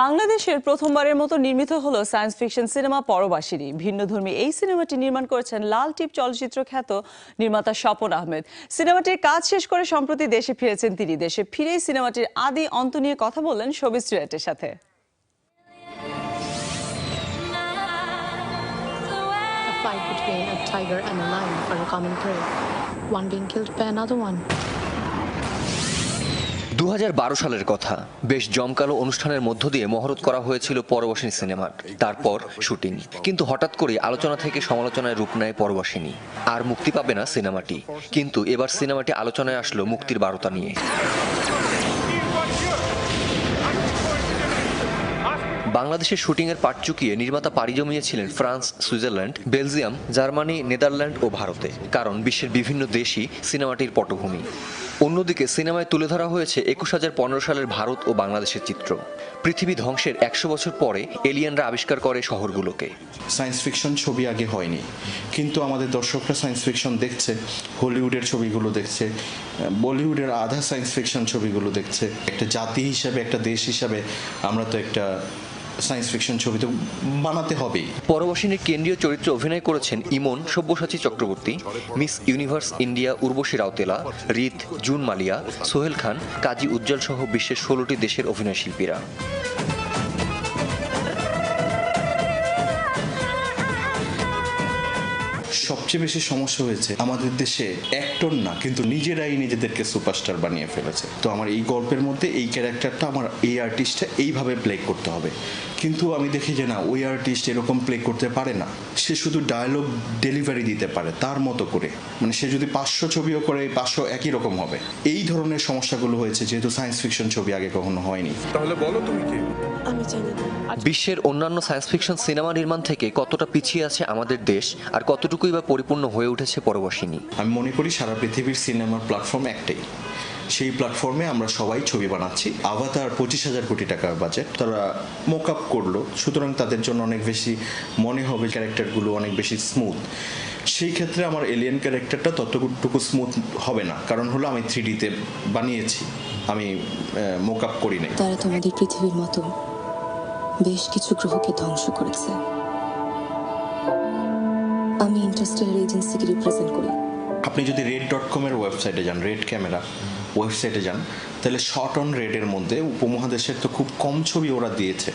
বাংলাদেশের প্রথমবারের মতো নির্মিত হলো সায়েন্স ফিকশন সিনেমা পরবাসিনী। ভিন্নধর্মী এই সিনেমাটি নির্মাণ করেছেন লাল টিপ চলচ্চিত্র খ্যাত নির্মাতা স্বপন আহমেদ। সিনেমাটির কাজ শেষ করে সম্প্রতি দেশে ফিরেছেন তিনি। দেশে ফিরেই সিনেমাটির আদি অন্ত নিয়ে কথা বললেন শোবিজ সিলেটের সাথে। A fight between a tiger and a lion for a common prey, one being killed by another one. 2012 সালের কথা। বেশ জমকালো অনুষ্ঠানের মধ্য দিয়ে মহরত করা হয়েছিল পরবাসিনী সিনেমার। তারপর শুটিং, কিন্তু হঠাৎ করে আলোচনা থেকে সমালোচনায় রূপ নেয় পরবাসিনী। আর মুক্তি পাবে না সিনেমাটি। কিন্তু এবার সিনেমাটি আলোচনায় আসলো মুক্তির বারতা নিয়ে। বাংলাদেশের শুটিংয়ের পাট চুকিয়ে নির্মাতা পাড়ি জমিয়েছিলেন France, Switzerland, Belgium, Germany, Netherland ও ভারতে, কারণ বিশ্বের বিভিন্ন দেশই সিনেমাটির পটভূমি। অন্যদিকে সিনেমায় তুলে ধরা হয়েছে ২১,০১৫ সালের ভারত ও বাংলাদেশের চিত্র। পৃথিবী ধ্বংসের ১০০ বছর পরে এলিয়েনরা আবিষ্কার করে শহরগুলোকে। সায়েন্স ফিকশন ছবি আগে হয়নি, কিন্তু আমাদের দর্শকরা সায়েন্স ফিকশন দেখছে, হলিউডের ছবিগুলো দেখছে, বলিউডের আধা সায়েন্স ফিকশন ছবিগুলো দেখছে। একটা জাতি হিসাবে, একটা দেশ হিসাবে আমরা তো একটা সায়েন্স ফিকশন ছবি তো বানাতে হবেই। পরবাসিনীর কেন্দ্রীয় চরিত্রে অভিনয় করেছেন Emon, Sabyasachi Chakraborty, miss universe India Urvashi Rautela, Rit, June Malia, Sohel Khan, Kazi Ujjwal সহ বিশ্বের 16টি দেশের অভিনয় শিল্পীরা। সবচেয়ে বেশি সমস্যা হয়েছে আমাদের দেশে অ্যাক্টর না, কিন্তু নিজেরাই নিজেদেরকে সুপারস্টার বানিয়ে ফেলেছে। তো আমার এই গল্পের মধ্যে এই ক্যারেক্টারটা আমার এই আর্টিস্টটা এইভাবে প্লে করতে হবে, কিন্তু আমি দেখি যে না, ওই আর্টিস্ট এরকম প্লে করতে পারে না। সে শুধু ডায়লগ ডেলিভারি দিতে পারে তার মতো করে, মানে সে যদি 500 ছবিও করে 500 একই রকম হবে। এই ধরনের সমস্যাগুলো হয়েছে যেহেতু সায়েন্স ফিকশন ছবি আগে কখনো হয়নি। তাহলে বলো তুমি কি? আমি জানি না। বিশ্বের অন্যান্য সায়েন্স ফিকশন সিনেমা নির্মাণ থেকে কতটা পিছিয়ে আছে আমাদের দেশ, আর কতটুকুই বা পরিপূর্ণ হয়ে উঠেছে পরবাসিনী। আমি মনে করি সারা পৃথিবীর সিনেমার প্ল্যাটফর্ম একটাই, সেই প্ল্যাটফর্মে আমরা সবাই ছবি বানাচ্ছি। আভাতার 25,000 কোটি টাকার বাজেট তারা মোক আপ করলো, সুতরাং তাদের জন্য অনেক বেশি মনে হবে ক্যারেক্টারগুলো অনেক বেশি স্মুথ। সেই ক্ষেত্রে আমার এলিয়েন ক্যারেক্টারটা ততটুকু স্মুথ হবে না, কারণ হলো আমি 3Dতে বানিয়েছি, আমি মোক আপ করি নাই। তারা তোমাদের পৃথিবীর মতো বেশ কিছু গ্রহকে ধ্বংস করেছে। আমি ইন্টারস্টেলার এজেন্সিকে রিপ্রেজেন্ট করি। আপনি যদি red.com এর ওয়েবসাইটে যান, রেড ক্যামেরা ওয়েবসাইটে যান, তাহলে শর্ট অন রেডের মধ্যে উপমহাদেশের তো খুব কম ছবি ওরা দিয়েছে।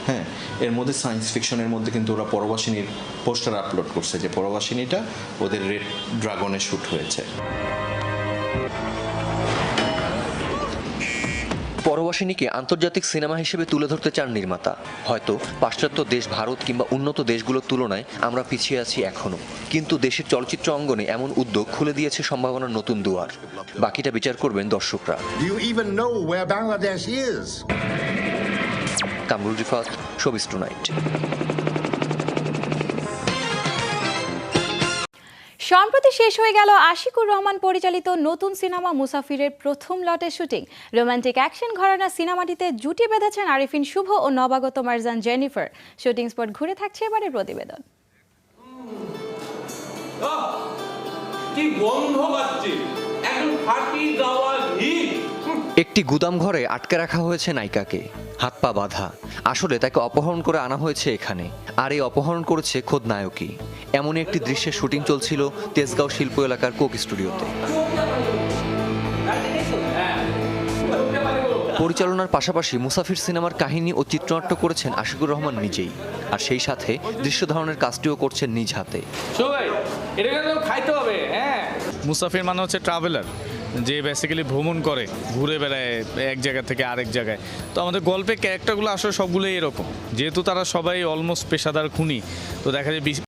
হ্যাঁ, এর মধ্যে সায়েন্স ফিকশনের মধ্যে কিন্তু ওরা পরবাসিনীর পোস্টার আপলোড করছে, যে পরবাসিনীটা ওদের রেড ড্রাগনে শ্যুট হয়েছে। পরবাসিনীকে আন্তর্জাতিক সিনেমা হিসেবে তুলে ধরতে চান নির্মাতা। হয়তো পাশ্চাত্য দেশ ভারত কিংবা উন্নত দেশগুলোর তুলনায় আমরা পিছিয়ে আছি এখনো, কিন্তু দেশের চলচ্চিত্র অঙ্গনে এমন উদ্যোগ খুলে দিয়েছে সম্ভাবনার নতুন দুয়ার। বাকিটা বিচার করবেন দর্শকরা। Do you even know where Bangladesh is? Kamrul Rifat, showbiz tonight. সম্প্রতি শেষ হয়ে গেল আশিকুর রহমান পরিচালিত নতুন সিনেমা মুসাফিরের প্রথম লটের শুটিং। রোমান্টিক অ্যাকশন ঘরানা সিনেমাটিতে জুটি বেঁধেছেন আরিফিন শুভ ও নবাগত মারজান জেনিফার। শুটিং স্পট ঘুরে থাকছে এবারের প্রতিবেদন। একটি গুদাম ঘরে আটকে রাখা হয়েছে নায়িকাকে, হাত পা বাঁধা। আসলে তাকে অপহরণ করে আনা হয়েছে এখানে, আর এই অপহরণ করেছে খোদ নায়কই। এমনই একটি দৃশ্যের শুটিং চলছিল তেজগাঁও শিল্প এলাকার কোক স্টুডিওতে। পরিচালনার পাশাপাশি মুসাফির সিনেমার কাহিনী ও চিত্রনাট্য করেছেন আশিকুর রহমান নিজেই, আর সেই সাথে দৃশ্য ধারণের কাজটিও করছেন নিজ হাতে। মুসাফির মানে হচ্ছে ট্রাভেলার, যে বেসিক্যালি ভ্রমণ করে, ঘুরে বেড়ায় এক জায়গা থেকে আরেক জায়গায়। তো আমাদের গল্পের ক্যারেক্টারগুলো আসলে সবগুলোই এরকম, যেহেতু তারা সবাই অলমোস্ট পেশাদার খুনি। তো দেখা যায়